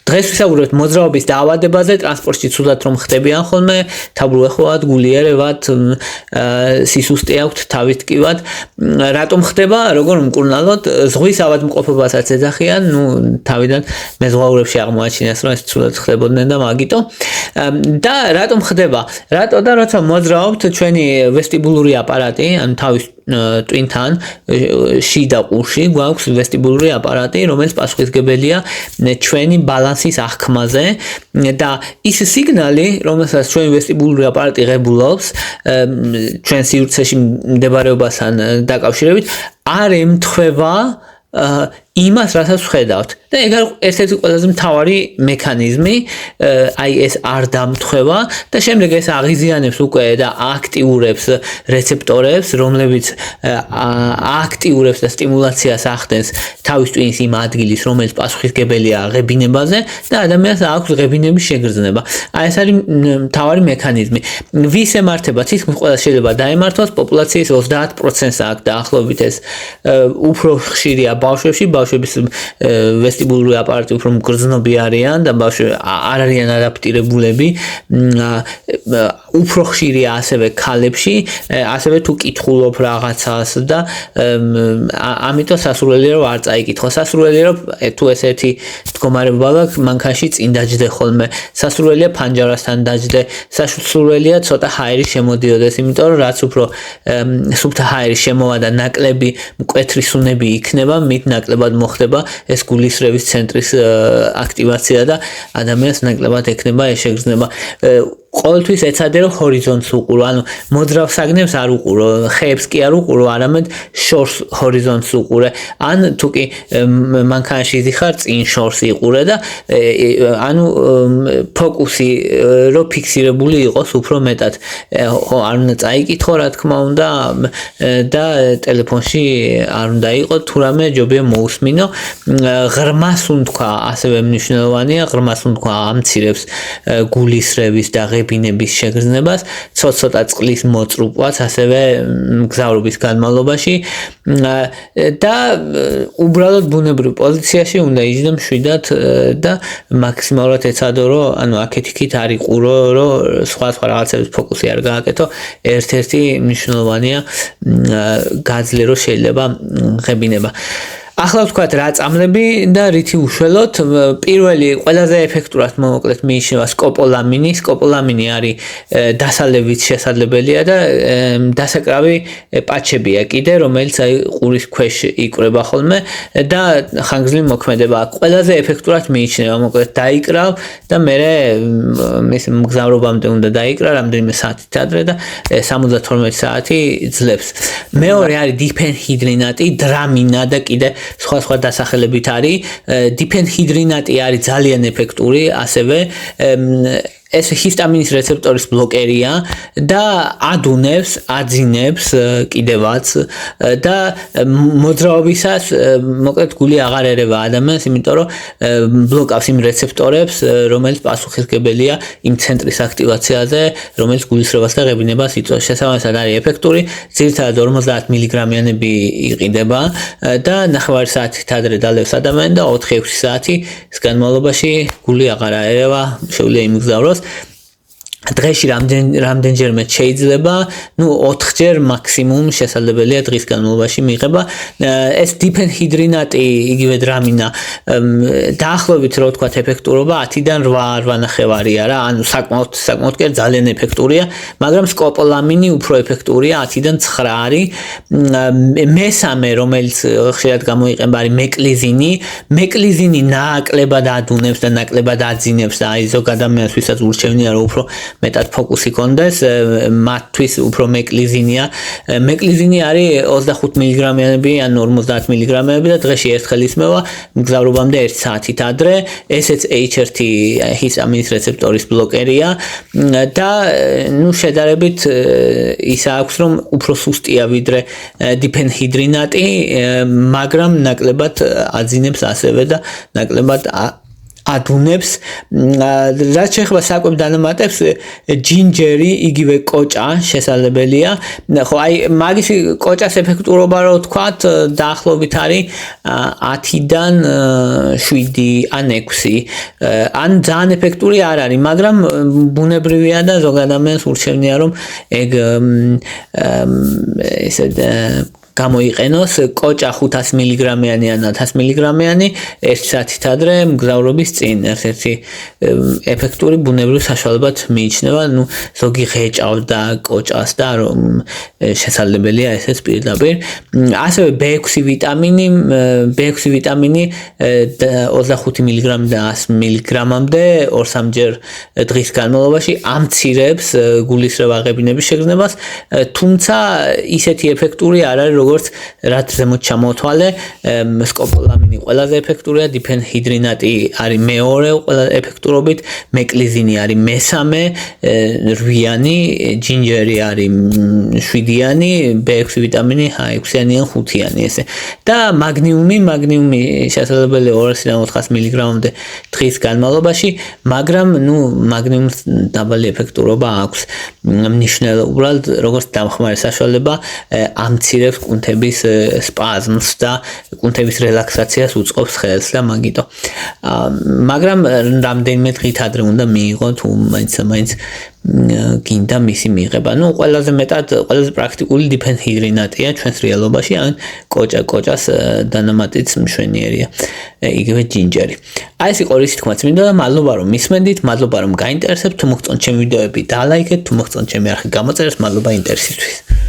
დღეს ვისაუბრებთ მოძრაობის დაავადებაზე, ტრანსპორტში ცუდად რომ ხდებიან ხოლმე, თაბრუეხოვად, გულიერევად, სისუსტე აქვთ, თავით ტკივად. რატომ ხდება, როგორ მკურნალოდ, ზღვის ავადმყოფობასაც ეძახიან, თავიდან მეზღვაურებში აღმოაჩინეს, რომ ეს ცუდად ხდებოდნენ და მაგიტო. და რატომ ხდება? რატო და როცა მოძრაობთ, ჩვენი ვესტიბულური აპარატი, ანუ თავის ტვინთან შიდა ყურში გვაქვს ვესტიბულური აპარატი, რომელიც პასუხისმგებელია ჩვენი ბალანსის აღქმაზე და ის სიგნალი, რომელსაც ჩვენი ვესტიბულური აპარატი ღებულობს, ჩვენ სივრცეში მდებარეობასთან დაკავშირებით, არ ემთხვევა იმას, რასაც ვხედავთ. და ეგ არის ერთ-ერთი ყველაზე მთავარი მექანიზმი, აი ეს არ დამთხვევა და შემდეგ ეს აღიზიანებს უკვე და აქტიურებს რეცეპტორებს, რომლებიც აქტიურებს და სტიმულაციას ახდენს თავის ტვინის იმ ადგილის, რომელიც პასუხისმგებელია ღებინებაზე და ადამიანს აქვს ღებინების შეგრძნება. აი ეს არის მთავარი მექანიზმი. ვის ემართება? თითქმის ყველა შეიძლება დაემართოს, პოპულაციის 30%-ს აქვს დაახლოებით ეს უფრო ხშირია ბავშვებში, ბავშვების ვესტიბულური აპარატი უფრო მგრძნობი არიან და ბავშვები არ არიან ადაპტირებულები. უფრო ხშირია ასევე ქალებში, ასევე თუ კითხულობ რაღაცას და ამიტომ სასურველია რომ არ წაიკითხო. სასურველია რომ თუ ესეთი მდგომარეობა აქვს, მანქანაში წინ დაჯდე ხოლმე. სასურველია ფანჯარასთან დაჯდე. სასურველია ცოტა ჰაერი შემოდიოდეს, იმიტომ რომ რაც უფრო სუფთა ჰაერი შემოვა და ნაკლები მკვეთრი სუნები იქნება, მით ნაკლებად მოხდება ეს გულისრევის ცენტრის აქტივაცია და ადამიანს ნაკლებად ექნება ეს შეგრძნება. ყოველთვის ეცადე რომ ჰორიზონტს უყურო, ანუ მოძრავ საგნებს არ უყურო, ხეებს კი არ უყურო, არამედ შორს ჰორიზონტს უყურე. ან თუ კი მანქანაში დიხარ, წინ შორს იყურე და ანუ ფოკუსი რო ფიქსირებული იყოს უფრო მეტად. ხო, არ უნდა წაიკითხო, რა თქმა უნდა, და ტელეფონში არ უნდა იყოს, თუ რამე ჯობია მოусმინო. ღრმას უთქვა, ასევე მნიშვნელოვანია, ღრმას უთქვა ამცირებს გულისრევის და ღებინების შეგრძნებას, ცოტა წყლის მოწრუპვას, ასევე მგზავრობის განმავლობაში და უბრალოდ ბუნებრივ პოზიციაში უნდა იჯდე მშვიდად და მაქსიმალურად ეცადო, რომ ანუ აქეთ-იქით არ იყურო, რომ სხვა რაღაცების ფოკუსი არ გააკეთო. ერთ-ერთი მნიშვნელოვანია გაძლე, რომ შეიძლება ღებინება. ახლა ვთქვათ რა წამლები და რითი უშველოთ. პირველი ყველაზე ეფექტურად მომოკლედ მიიჩნევა სკოპოლამინი. სკოპოლამინი არის დასალევით შესაძლებელია და დასაკრავი პაჩებია კიდე, რომელიც აი ყურის ქვეშ იკვრება ხოლმე და ხანგრძლივი მოქმედება აქვს. ყველაზე ეფექტურად მიიჩნევა, მოკლედ დაიკრავ და მერე მის მგზავრობამდე უნდა დაიკრა რამდენიმე საათით ადრე და 72 საათი ძლებს. მეორე არის დიფენჰიდრინატი, დრამინა და კიდე სხვა დასახელებით არის. დიფენჰიდრინატი არის ძალიან ეფექტური, ასევე ეს ჰისტამინის რეცეპტორის ბლოკერია და ადუნებს, აძინებს კიდევაც და მოძრაობისას მოკლედ გული აღარ ერევა ადამიანს, იმიტომ რომ ბლოკავს იმ რეცეპტორებს, რომელიც პასუხისმგებელია იმ ცენტრის აქტივაციაზე, რომელიც გულისრევას და ღებინებას იწვევს. შესაბამისად არის ეფექტური, ძირითადად 50 მგ-იანები იყიდება და 9 საათით ადრე დალევს ადამიანი და 4-6 საათის განმავლობაში გული აღარ აერევა, შეუძლია იმგზავროს. დღეში რამდენჯერმე შეიძლება, 4-ჯერ მაქსიმუმ შესაძლებელია დღის განმავლობაში მიიღება. ეს დიფენჰიდრინატი, იგივე დრამინა, დაახლოებით რო ვთქვათ ეფექტურობა 10-დან 8.5-ია რა, ანუ საკმაოდ კი ძალიან ეფექტურია, მაგრამ სკოპოლამინი უფრო ეფექტურია, 10-დან 9 არის. მესამე, რომელიც ხშირად გამოიყენება, არის მეკლიზინი. მეკლიზინი ნაკლებად ადუნებს და ნაკლებად აძინებს და აი ზოგ ადამიანს ვისაც ურჩევნია რომ უფრო მეტად ფოკუსი კონდეს, მათთვის უფრო მეკლიზინია. მეკლიზინი არის 25 მგ-იანები ან 50 მგ-იანები და დღეში ერთხელ ისმევა მგზავრობამდე 1 საათით ადრე. ესეც H1 ჰისტამინის რეცეპტორის ბლოკერია და შედარებით ის აქვს, რომ უფრო სუსტია ვიდრე დიფენჰიდრინატი, მაგრამ ნაკლებად აძინებს ასევე და ნაკლებად ადუნებს რაც შეეხება საკვებ დანამატებს ჯინჯერი იგივე კოჭა შესაძლებელია ხო აი მაგისი კოჭას ეფექტურობა რო თქვათ დაახლოებით არის 10-დან 7 ან 6 ან ძალიან ეფექტური არ არის მაგრამ ბუნებრივია და ზოგ ადამიანს ურჩევნია რომ ეგ ესე გამოიყენოს კოჭა 500 მგ-იანი ან 1000 მგ-იანი 1 საათით ადრე მგზავრობის წინ ერთ-ერთი ეფექტური ბუნებრივ საშუალებად მიიჩნევა ნუ ზოგი ღეჭავს და კოჭას და რომ შესაძლებელია ესეც პირდაპირ ასევე B6 ვიტამინი B6 ვიტამინი 25 მგ-დან 100 მგ-მდე 2-3 ჯერ დღის განმავლობაში ამცირებს გულისრევ აღებინების შეგრძნებას თუმცა ისეთი ეფექტური არ არის როგორც რაც ზემოთ ჩამოთვალე სკოპოლამინი ყველაზე ეფექტურია დიფენჰიდრინატი არის მეორე ყველაზე ეფექტურობით მეკლიზინი არის მესამე 8-იანი ჯინჯერი არის 7-იანი B6 ვიტამინი 6-იანი ან 5-იანი ესე და მაგნიუმი შესაძლებელი 200-დან 400 მგ-მდე დღის განმავლობაში მაგრამ ნუ მაგნიუმს დაბალი ეფექტურობა აქვს მნიშვნელოვნად როგორც დამხმარე საშუალება ამცირებს კუნთების სპაზმს და კუნთების რელაქსაციას უწყობს ხელს და მაგიტო მაგრამ რამდენიმე დღით ადრე უნდა მიიღო თუ მაინც გინდა მისი მიღება ნუ ყველაზე მეტად ყველაზე პრაქტიკული დიფენჰიდრინატია ჩვენს რეალობაში ან კოჭას დანამატიც მშვენიერია იგივე ჯინჯერი აი ეს იყო რისი თქმაც მინდა და მადლობა რომ მისმენდით მადლობა რომ გაინტერესებთ თუ მოგწონთ ჩემი ვიდეოები დალაიქეთ თუ მოგწონთ ჩემი არხი გამოწერეთ მადლობა ინტერესისთვის